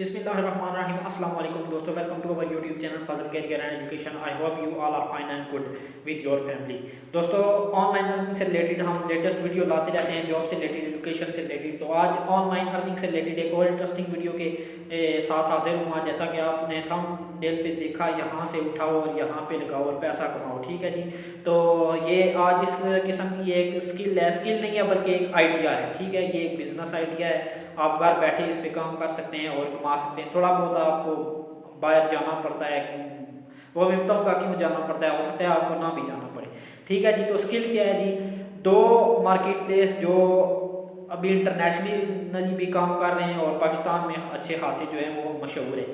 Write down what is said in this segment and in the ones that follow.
बिस्मिल्लाहिर्रहमानिर्रहीम। अस्सलाम वालेकुम दोस्तों, welcome to our YouTube channel Fazal career and education. I hope you all are fine and good with your family. दोस्तों, online earning से related हम latest video लाते रहते हैं, जॉब से रिलेटेड, एजुकेशन से रिलेटेड। तो आज ऑनलाइन अर्निंग से रिलेटेड एक और इंटरेस्टिंग वीडियो के साथ हाजिर हुआ। जैसा कि आपने थंबनेल पे देखा, यहाँ से उठाओ और यहाँ पे लगाओ और पैसा कमाओ। ठीक है जी। तो ये आज इस किस्म की एक स्किल है, स्किल नहीं है बल्कि एक आइडिया है। ठीक है, ये एक बिजनेस आइडिया है। आप घर बैठे इस पे काम कर सकते हैं और कमा सकते हैं। थोड़ा बहुत आपको बाहर जाना पड़ता है, वो मैं बताऊँगा क्यों जाना पड़ता है, हो सकता है आपको ना भी जाना पड़े। ठीक है जी। तो स्किल क्या है जी? दो मार्केट प्लेस जो अभी इंटरनेशनली भी काम कर रहे हैं और पाकिस्तान में अच्छे खासे जो है वो मशहूर है,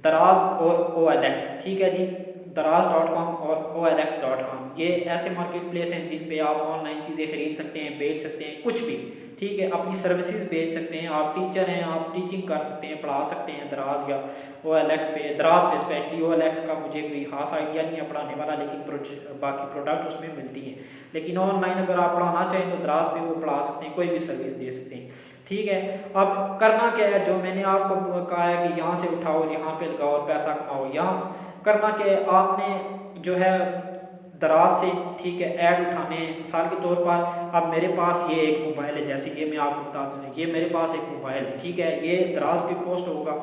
दराज और OLX। ठीक है जी। दराज.com और OLX.com, ये ऐसे मार्केट प्लेस हैं जिन पे आप ऑनलाइन चीज़ें खरीद सकते हैं, बेच सकते हैं, कुछ भी। ठीक है, अपनी सर्विसेज बेच सकते हैं। आप टीचर हैं, आप टीचिंग कर सकते हैं, पढ़ा सकते हैं दराज या OLX पे। दराज पे स्पेशली, OLX का मुझे कोई खास आइडिया नहीं है पढ़ाने वाला, लेकिन बाकी प्रोडक्ट उसमें मिलती हैं। लेकिन ऑनलाइन अगर आप पढ़ाना चाहें तो दराज पे वो पढ़ा सकते हैं, कोई भी सर्विस दे सकते हैं। ठीक है। अब करना क्या है, जो मैंने आपको कहा है कि यहाँ से उठाओ और यहाँ पे लगाओ और पैसा कमाओ, यहाँ करना क्या है, आपने जो है दराज से, ठीक है, ऐड उठाने हैं। मिसाल के तौर पर अब मेरे पास ये एक मोबाइल है, जैसे ये मैं आपको बता दूँ, ये मेरे पास एक मोबाइल है। ठीक है, ये दराज पे पोस्ट होगा,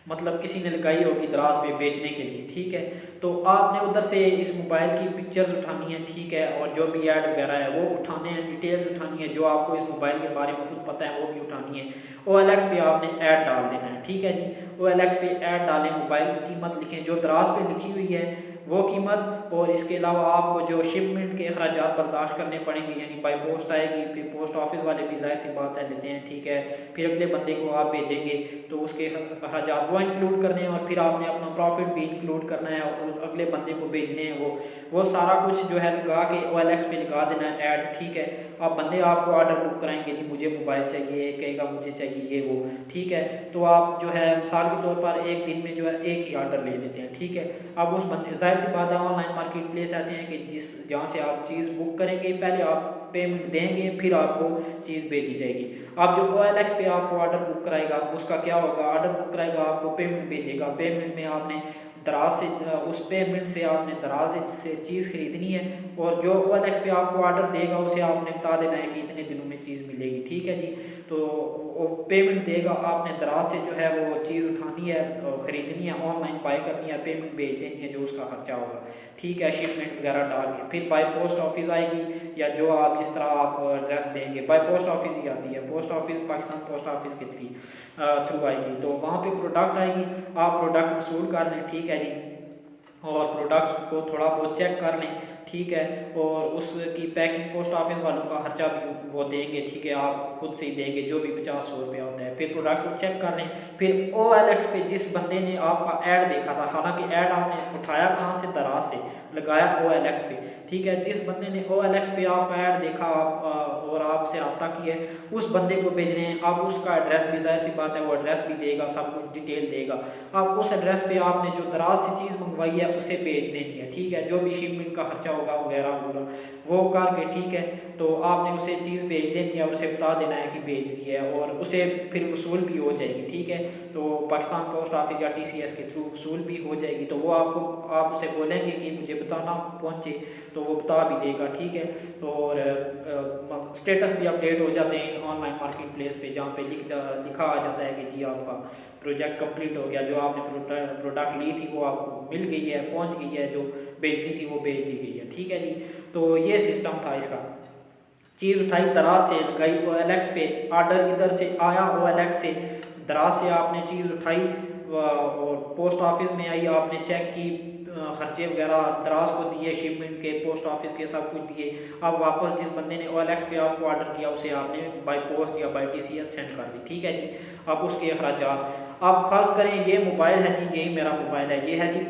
मतलब किसी ने लगाई होगी दराज पे बेचने के लिए। ठीक है, तो आपने उधर से इस मोबाइल की पिक्चर्स उठानी है। ठीक है, और जो भी ऐड वगैरह है वो उठाने हैं, डिटेल्स उठानी है, जो आपको इस मोबाइल के बारे में खुद पता है वो भी उठानी है। OLX पे आपने ऐड डाल देना है। ठीक है जी। OLX पे ऐड डालें, मोबाइल की कीमत लिखें जो दराज पे लिखी हुई है वो कीमत, और इसके अलावा आपको जो शिपमेंट के अखराजात बर्दाश्त करने पड़ेंगे, यानी बाई पोस्ट आएगी, फिर पोस्ट ऑफिस वाले भी जाहिर सी बात है लेते हैं। ठीक है, फिर अगले बंदे को आप भेजेंगे तो उसके अखराजात वो इंक्लूड करने हैं, और फिर आपने अपना प्रॉफिट भी इंक्लूड करना है और अगले बंदे को भेजने हैं। वो सारा कुछ जो है लगा के OLX पे लगा देना है ऐड। ठीक है, अब बंदे आपको ऑर्डर बुक कराएंगे, जी मुझे मोबाइल चाहिए, कहेगा मुझे चाहिए ये वो। ठीक है, तो आप जो है मिसाल के तौर पर एक दिन में जो है एक ही ऑर्डर ले लेते हैं। ठीक है, अब उस बंदे, जाहिर सी बात है ऑनलाइन मार्केट प्लेस ऐसे हैं कि जहाँ से आप चीज़ बुक करेंगे, पहले आप पेमेंट देंगे, फिर आपको चीज़ भेजी जाएगी। अब जो OLX पे आपको ऑर्डर बुक कराएगा उसका क्या होगा, ऑर्डर बुक कराएगा, आपको पेमेंट भेजेगा, पेमेंट में आपने दराज से, उस पेमेंट से आपने दराज से चीज़ खरीदनी है, और जो OLX पे आपको ऑर्डर देगा उसे आपने बता देना है कि इतने दिनों में चीज़ मिलेगी। ठीक है जी। तो वो पेमेंट देगा, आपने दराज से जो है वो चीज़ उठानी है, ख़रीदनी है, ऑनलाइन बाय करनी है, पेमेंट भेज देनी है जो उसका खर्चा होगा। ठीक है, शिपमेंट वगैरह डाल के फिर बाय पोस्ट ऑफिस आएगी, या जो आप जिस तरह आप एड्रेस देंगे, बाय पोस्ट ऑफिस ही आती है, post office Pakistan post office के थ्रू आएगी। तो वहाँ पे प्रोडक्ट आएगी, आप प्रोडक्ट वसूल कर लें। ठीक है जी, और प्रोडक्ट्स को थोड़ा बहुत चेक कर लें। ठीक है, और उसकी पैकिंग पोस्ट ऑफिस वालों का खर्चा भी वो देंगे। ठीक है, आप खुद से ही देंगे, जो भी 50-100 रुपया होता है। फिर प्रोडक्ट को चेक कर लें। फिर OLX पे जिस बंदे ने आपका ऐड देखा था, हालांकि ऐड आपने उठाया कहाँ से, दराज से, लगाया OLX पे। ठीक है, जिस बंदे ने OLX पे आपका ऐड देखा और आपसे रब्ता किया है, उस बंदे को भेजने हैं। अब उसका एड्रेस भी, जाहिर सी बात है वो एड्रेस भी देगा, सब कुछ डिटेल देगा। अब उस एड्रेस पे आपने जो दराज से चीज़ मंगवाई है उसे भेज देनी है। ठीक है, जो भी शिपमेंट का खर्चा होगा वगैरह वगैरह वो करके, ठीक है, तो आपने उसे चीज़ भेज देनी है और उसे बता देना है कि भेज दी है, और उसे फिर वसूल भी हो जाएगी। ठीक है, तो पाकिस्तान पोस्ट ऑफिस या TCS के थ्रू वसूल भी हो जाएगी। तो वो आपको, आप उसे बोलेंगे कि मुझे बताना पहुँचे, तो वो बता भी देगा। ठीक है, और स्टेटस भी अपडेट हो जाते हैं ऑनलाइन मार्केट प्लेस पे, जहाँ पे लिखा आ जाता है कि जी आपका प्रोजेक्ट कंप्लीट हो गया, जो आपने प्रोडक्ट ली थी वो आपको मिल गई है, पहुंच गई है, जो भेजनी थी वो भेज दी गई है। ठीक है जी। तो ये सिस्टम था इसका। चीज़ उठाई, दराज से गई OLX पे, ऑर्डर इधर से आया OLX से, दराज से आपने चीज़ उठाई और पोस्ट ऑफिस में आई, आपने चेक की, खर्चे वगैरह दराज को दिए, शिपमेंट के, पोस्ट ऑफिस के, सब कुछ दिए। अब वापस जिस बंदे ने OLX पे आपको ऑर्डर किया उसे आपने बाय पोस्ट या बाय TCS सेंड कर दी। ठीक है जी। अब उसके अखराजात, अब फर्ज करें ये मोबाइल है जी, यही मेरा मोबाइल है, ये है जी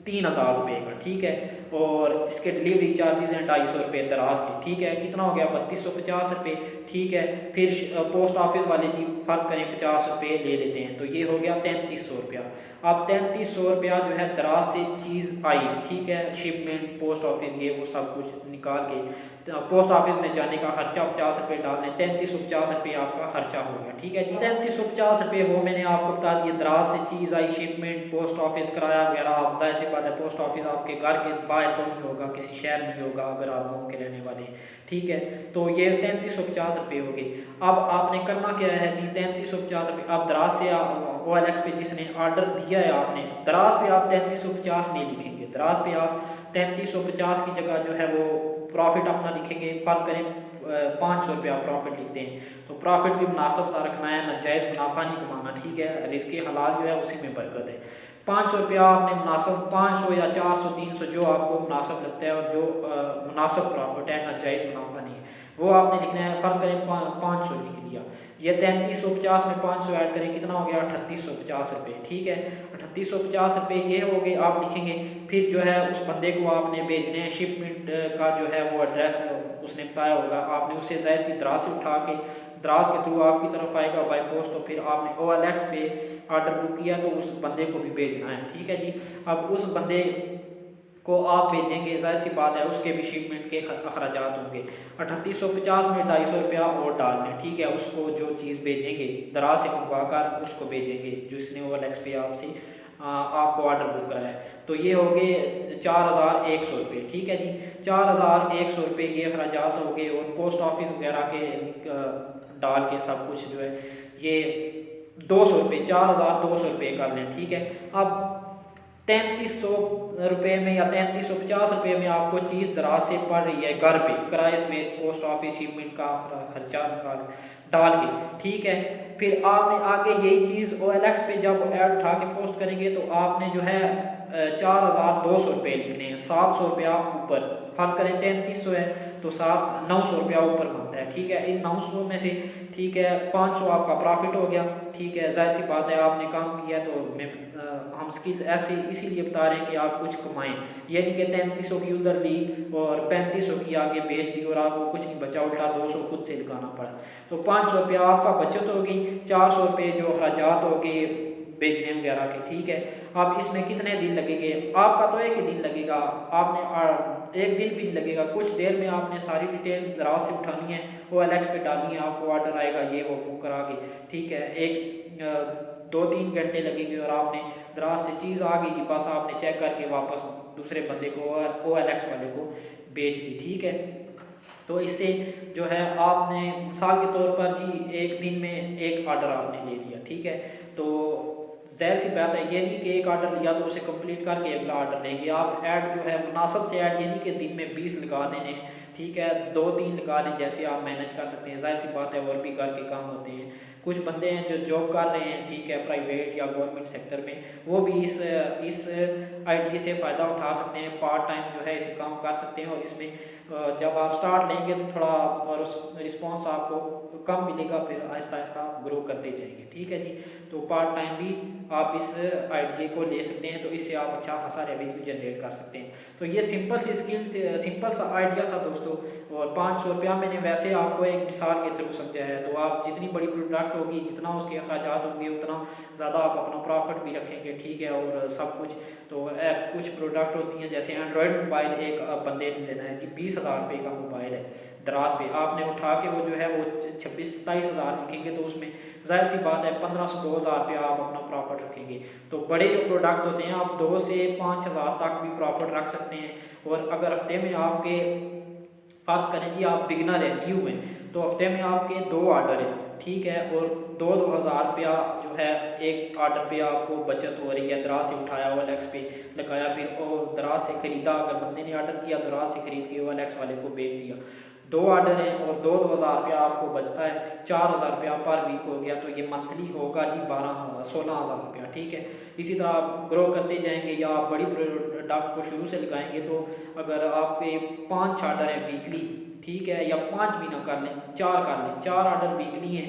3000 रुपये का। ठीक है, और इसके डिलीवरी चार्जेस हैं 250 रुपये दराज के, ठीक है। कितना हो गया 3250 रुपये, ठीक है। फिर पोस्ट ऑफिस वाले जी फ़र्ज़ करें 50 रुपये ले लेते हैं, तो ये हो गया 3300 रुपया। अब 3300 रुपया जो है दराज से चीज़ आई, ठीक है, शिपमेंट, पोस्ट ऑफिस, ये वो सब कुछ निकाल के पोस्ट ऑफिस में जाने का खर्चा 50 रुपये डालने, 3350 रुपये आपका खर्चा हो गया, ठीक है जी। 3350 रुपये वो मैंने आपको बता दिया, दराज से चीज़ आई, शिपमेंट, पोस्ट ऑफिस किराया वगैरह। आप जाहिर सी बात है पोस्ट ऑफिस आपके घर के बाहर तो नहीं होगा, किसी शहर में ही होगा अगर आप गाँव के रहने वाले हैं, ठीक है। तो ये 3350 रुपये हो गए। अब आपने करना क्या है जी, 3350 रुपये आप दराज से OLX पे जिसने ऑर्डर दिया है आपने, दराज पे आप 3350 नहीं लिखेंगे, दराज पे आप 3350 की जगह जो है वो प्रॉफिट अपना लिखेंगे। फ़र्ज़ करें 500 रुपया प्रॉफिट लिखते हैं, तो प्रॉफिट भी मुनासिब सा रखना है, नाजायज़ मुनाफा नहीं कमाना, ठीक है। रिज़्क़ हलाल जो है उसी में बरकत है। 500 रुपया आपने मुनासिब, 500 या 400 300 जो आपको मुनासिब लगता है और जो मुनासिब प्रॉफिट है, नाजायज़ मुनाफा नहीं है, वो आपने लिखना है। फ़र्ज़ करें 500 लिख लिया, ये 3350 में 500 ऐड करें, कितना हो गया 3850 रुपये, ठीक है। 3850 रुपये ये हो गए, आप लिखेंगे। फिर जो है उस बंदे को आपने भेजने हैं, शिपमेंट का जो है वो एड्रेस उसने बताया होगा, आपने उसे ज़ाहिर सी दराज से उठा के दराज के थ्रू आपकी तरफ आएगा बाई पोस्ट, तो फिर आपने OLX पे ऑर्डर बुक किया तो उस बंदे को भी भेजना है, ठीक है जी। अब उस बंदे को आप भेजेंगे, जाहिर सी बात है उसके भी शिपमेंट के अखराजात होंगे। 3850 में 250 रुपया और डालने, ठीक है। उसको जो चीज़ भेजेंगे दराज से मंगवा कर उसको भेजेंगे जिसने OLX पे आपसे आपको ऑर्डर बुक कराया है, तो ये हो गए 4100 रुपये, ठीक है जी। 4100 रुपये ये अखराजात हो गए, और पोस्ट ऑफिस वगैरह के डाल के सब कुछ जो है ये 200 रुपये, 4200 रुपये कर लें, ठीक है। अब 3300 रुपये में या 3350 रुपये में आपको चीज़ दराज से पड़ रही है घर पे, किराए समेत पोस्ट ऑफिस शिपमेंट का खर्चा निकाल डाल के, ठीक है। फिर आपने आगे यही चीज़ OLX पे जब ऐड उठा के पोस्ट करेंगे तो आपने जो है 4200 रुपये लिखने हैं, 700 रुपया ऊपर। फ़र्ज़ करें 3300 है तो 900 रुपया ऊपर बनता है, ठीक है। इन 900 में से, ठीक है, 500 आपका प्रॉफिट हो गया, ठीक है। जाहिर सी बात है आपने काम किया, तो हम स्किल ऐसे इसीलिए बता रहे हैं कि आप कुछ कमाएं, ये नहीं कि 3300 की उधर ली और 3500 की आगे बेच दी और आपको कुछ नहीं बचा, उल्टा 200 खुद से लगाना पड़ा। तो 500 रुपया आपका बचत होगी, 400 रुपये जो अखराजात हो गए बेचने वगैरह के, ठीक है। अब इसमें कितने दिन लगेंगे, आपका तो एक ही दिन लगेगा, आपने एक दिन भी नहीं लगेगा, कुछ देर में आपने सारी डिटेल दराज से उठानी है, OLX पे डालनी है, आपको ऑर्डर आएगा ये वो बुक करा के, ठीक है। 2-3 घंटे लगेंगे और आपने दराज से चीज़ आ गई जी, बस आपने चेक करके वापस दूसरे बंदे को OLX वाले को बेच दी, ठीक है। तो इससे जो है आपने मिसाल के तौर पर जी एक दिन में एक ऑर्डर आपने ले लिया, ठीक है। तो ज़ाहिर सी बात है ये नहीं कि एक ऑर्डर लिया तो उसे कंप्लीट करके अगला ऑर्डर लेंगे। आप ऐड जो है मुनासिब से ऐड, ये नहीं कि दिन में 20 लगा देने, ठीक है, 2-3 लगा लें, जैसे आप मैनेज कर सकते हैं। ज़ाहिर सी बात है और भी घर के काम होते हैं, कुछ बंदे हैं जो जॉब कर रहे हैं, ठीक है, प्राइवेट या गवर्नमेंट सेक्टर में, वो भी इस आइडिया से फ़ायदा उठा सकते हैं, पार्ट टाइम जो है इसे काम कर सकते हैं। और इसमें जब आप स्टार्ट लेंगे तो थोड़ा रिस्पॉन्स आपको कम मिलेगा, फिर आहिस्ता आहिस्ता ग्रो करते जाएंगे, ठीक है जी। तो पार्ट टाइम भी आप इस आइडिया को ले सकते हैं, तो इससे आप अच्छा खासा रेवेन्यू जनरेट कर सकते हैं। तो ये सिंपल सी स्किल, सिंपल सा आइडिया था दोस्तों, और 500 रुपया मैंने वैसे आपको एक मिसाल के थ्रू समझाया है। तो आप जितनी बड़ी प्रोडक्ट होगी, जितना उसके अखराजात होंगे, उतना ज़्यादा आप अपना प्रॉफिट भी रखेंगे, ठीक है, और सब कुछ। तो कुछ प्रोडक्ट होती हैं जैसे एंड्रॉयड मोबाइल, एक बंदे ने लेना है जी 20,000 रुपये का मोबाइल है, दराज पे आपने उठा के वो जो है वो 26-27 हज़ार लिखेंगे, तो उसमें जाहिर सी बात है 1500-2000 रुपया आप अपना प्रॉफिट रखेंगे। तो बड़े जो प्रोडक्ट होते हैं आप 2 से 5 हज़ार तक भी प्रॉफिट रख सकते हैं। और अगर हफ्ते में आपके फ़र्ज़ करें कि आप बिगनर हैं, न्यू हैं, तो हफ्ते में आपके 2 ऑर्डर हैं, ठीक है, और 2-2 हज़ार रुपया जो है एक ऑर्डर पे आपको बचत हो रही है। दराज से उठाया, OLX पे लगाया, फिर दराज से ख़रीदा, अगर बंदे ने ऑर्डर किया दराज से ख़रीद के OLX वाले को बेच दिया, 2 ऑर्डर हैं और 2-2 हज़ार रुपया आपको बचता है, 4,000 रुपया पर वीक हो गया। तो ये मंथली होगा जी 16,000 रुपया, ठीक है। इसी तरह आप ग्रो करते जाएंगे या आप बड़ी प्रोडक्ट को शुरू से लगाएंगे, तो अगर आपके 5 ऑर्डर हैं वीकली, ठीक है, या 5 भी ना कर लें, 4 कर लें, 4 ऑर्डर वीकली हैं,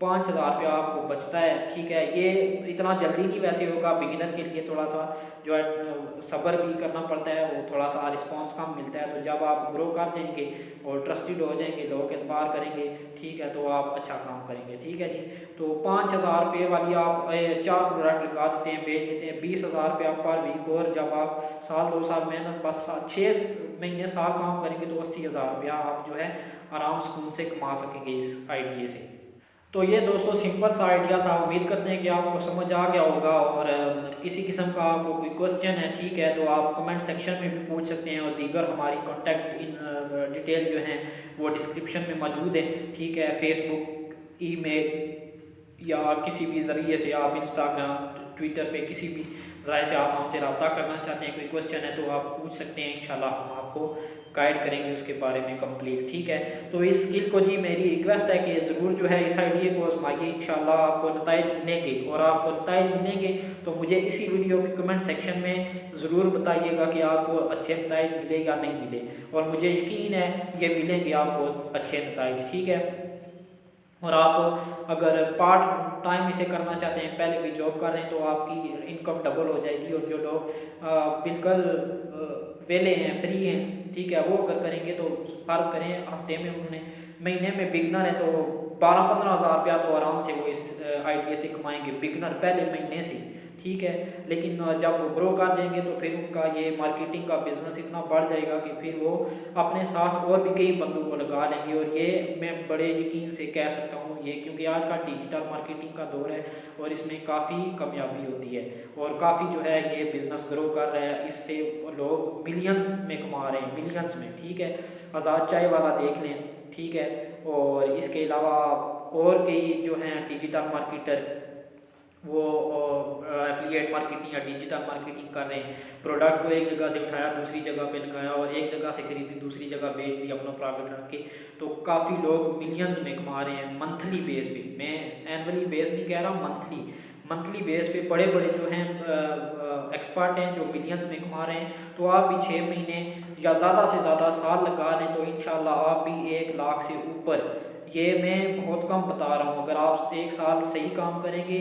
5,000 रुपया आपको बचता है। ठीक है, ये इतना जल्दी नहीं वैसे होगा, बिगिनर के लिए थोड़ा सा जो है सब्र भी करना पड़ता है, वो थोड़ा सा रिस्पांस कम मिलता है। तो जब आप ग्रो कर जाएंगे और ट्रस्टेड हो जाएंगे, लोग एतबार करेंगे, ठीक है, तो आप अच्छा काम करेंगे। ठीक है जी, तो 5,000 रुपये वाली आप 4 प्रोडक्ट लगा देते हैं, बेच देते हैं, 20,000 रुपया पर वीक। और जब आप साल 2 साल मेहनत, बस 6 महीने साल काम करेंगे तो 80,000 रुपया आप जो है आराम सुकून से कमा सकेंगे इस आइडिया से। तो ये दोस्तों सिंपल सा आइडिया था, उम्मीद करते हैं कि आपको समझ आ गया होगा। और किसी किस्म का आपको कोई क्वेश्चन है, ठीक है, तो आप कमेंट सेक्शन में भी पूछ सकते हैं। और दीगर हमारी कॉन्टैक्ट डिटेल जो हैं वो डिस्क्रिप्शन में मौजूद है। ठीक है, फेसबुक, ईमेल या किसी भी ज़रिए से आप इंस्टाग्राम, ट्विटर पे किसी भी ज़रिए से आप हमसे रब्ता करना चाहते हैं, कोई क्वेश्चन है तो आप पूछ सकते हैं। इंशाल्लाह हम आपको गाइड करेंगे उसके बारे में कंप्लीट। ठीक है, तो इस स्किल को जी मेरी रिक्वेस्ट है कि ज़रूर जो है इस आइडिया को आजमाइए, इंशाल्लाह आपको नताइज मिलेंगे। और आपको नताइज मिलेंगे तो मुझे इसी वीडियो के कमेंट सेक्शन में ज़रूर बताइएगा कि आपको अच्छे नताइज मिले या नहीं मिले। और मुझे यकीन है ये मिलेंगे आपको अच्छे नताइज। ठीक है, और आप अगर पार्ट टाइम इसे करना चाहते हैं, पहले कोई जॉब कर रहे हैं, तो आपकी इनकम डबल हो जाएगी। और जो लोग बिल्कुल वेले हैं, फ्री हैं, ठीक है, वो अगर करेंगे तो फ़र्ज़ करें हफ्ते में उन्होंने, महीने में बिगनर है तो 12-15 हज़ार रुपया तो आराम से वो इस आइडिया से कमाएंगे, बिगनर पहले महीने से। ठीक है, लेकिन जब वो ग्रो कर जाएंगे तो फिर उनका ये मार्केटिंग का बिजनेस इतना बढ़ जाएगा कि फिर वो अपने साथ और भी कई बंदों को लगा लेंगे। और ये मैं बड़े यकीन से कह सकता हूँ ये, क्योंकि आज का डिजिटल मार्केटिंग का दौर है और इसमें काफ़ी कामयाबी होती है और काफ़ी जो है ये बिज़नेस ग्रो कर रहा है। इससे लोग मिलियंस में कमा रहे हैं, मिलियंस में। ठीक है, आज़ाद चाय वाला देख लें, ठीक है, और इसके अलावा और कई जो हैं डिजिटल मार्केटर वो एफिलिएट मार्केटिंग या डिजिटल मार्केटिंग कर रहे हैं। प्रोडक्ट को एक जगह से उठाया, दूसरी जगह पे लगाया, और एक जगह से खरीदी, दूसरी जगह बेच दी अपना प्रॉफिट रख के। तो काफ़ी लोग मिलियंस में कमा रहे हैं मंथली बेस पे। मैं एनुअली बेस नहीं कह रहा, मंथली बेस पे बड़े बड़े जो हैं एक्सपर्ट हैं जो मिलियंस में कमा रहे हैं। तो आप भी 6 महीने या ज़्यादा से ज़्यादा साल लगा लें तो इंशाल्लाह आप भी 1 लाख से ऊपर, ये मैं बहुत कम बता रहा हूँ, अगर आप 1 साल सही काम करेंगे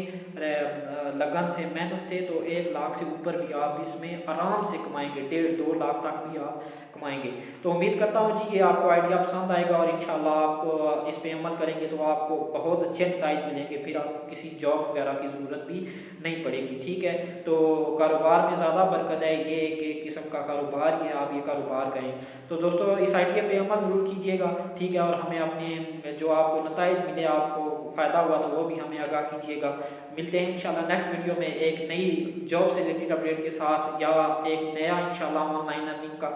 लगन से, मेहनत से, तो 1 लाख से ऊपर भी आप इसमें आराम से कमाएंगे, 1.5-2 लाख तक भी आप कमाएंगे। तो उम्मीद करता हूँ जी ये आपको आइडिया पसंद आएगा और इंशाल्लाह आप इस पे अमल करेंगे तो आपको बहुत अच्छे नताइज मिलेंगे, फिर आपको किसी जॉब वगैरह की ज़रूरत भी नहीं पड़ेगी। ठीक है, तो कारोबार में ज़्यादा बरकत है, ये एक किस्म का कारोबार ये आप ये कारोबार करें। तो दोस्तों इस आइडिया पे अमल ज़रूर कीजिएगा। ठीक है, और हमें अपने जो आपको नताइज मिले, आपको फ़ायदा हुआ तो वो भी हमें आगाह कीजिएगा। मिलते हैं इंशाल्लाह नेक्स्ट वीडियो में एक नई जॉब से रिलेटेड अपडेट के साथ, या एक नया इंशाल्लाह ऑनलाइन अर्निंग का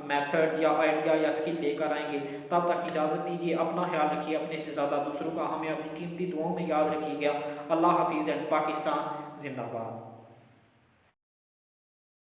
मेथड या आइडिया या स्किल लेकर आएंगे। तब तक इजाज़त दीजिए, अपना ख्याल रखिए, अपने से ज़्यादा दूसरों का हमें अपनी कीमती दुआओं में याद रखिएगा। अल्लाह हाफिज़ एंड पाकिस्तान जिंदाबाद।